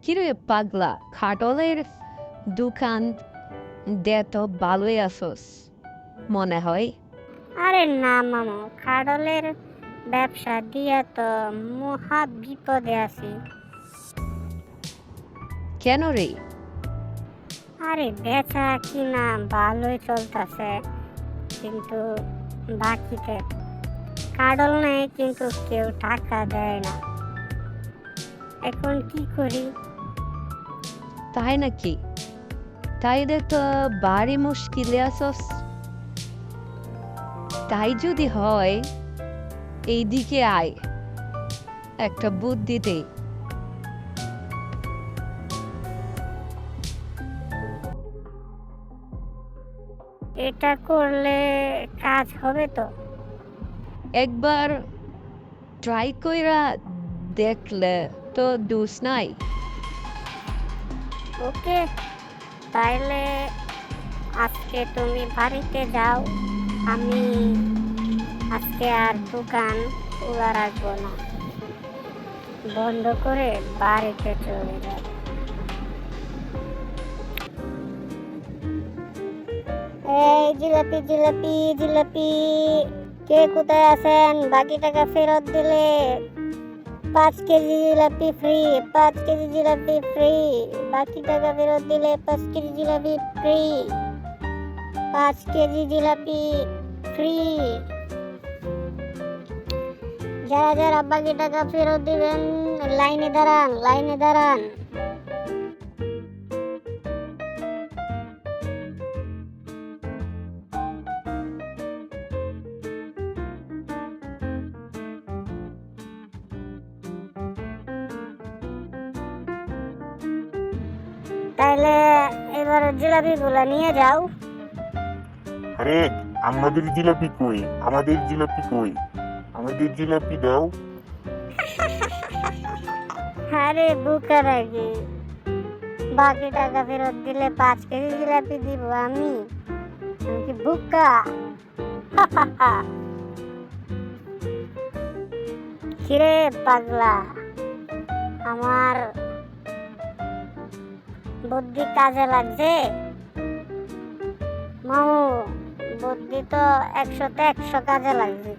কিরে পাগলা, খাটলের দোকান দে তো ভালোই আসোস মনে হয়। আরে না মামু, খাডলের ব্যবসা দিয়া তো মহা বিপদে আছি। কেন রে? আরে বেচা কিনা ভালোই চলতেছে, কিন্তু বাকিতে কাডল নেই, কিন্তু কেউ টাকা দেয় না। এখন কি করি? তাই নাকি? তাইলে তো বাড়ি মুশকিলে আসোস। তাই যদি হয় এইদিকে আয়, একটা বুদ্ধি দে। এটা করলে কাজ হবে তো? একবার ট্রাই কইরা দেখলে তো দোষ নাই। ওকে, তাইলে আজকে তুমি বাড়িতে যাও, আমি আজকে আর দোকান খোলা রাখবো না, বন্ধ করে বাড়িতে চলে যাব। এই জিলাপি জিলাপি জিলাপি, কে কোথায় আছেন? বাকি টাকা ফেরত দিলে 5 কেজি জিলাপি ফ্রি, 5 কেজি জিলাপি ফ্রি। বাকি টাকা ফেরত দিলে 5 কেজি জিলাপি ফ্রি, 5 কেজি জিলাপি ফ্রি। যারা যারা বাকি টাকা ফেরত দিবেন লাইনে দাঁড়ান, লাইনে দাঁড়ান। তাহলে এবার জিলাপি গুলা নিয়ে যাও। আরে আমাদের জিলাপি কই? আমাদের জিলাপি কই? আমাদের জিলাপি দাও। আরে বুকা রাখি, বাকি টাকা ফেরত দিলে 5 কেজি জিলাপি দিব আমি? আমি কি বুকা? কিরে পাগলা, আমার বুদ্ধি কাজে লাগছে? মামু, বুদ্ধি তো 100-তে 100 কাজে লাগছে।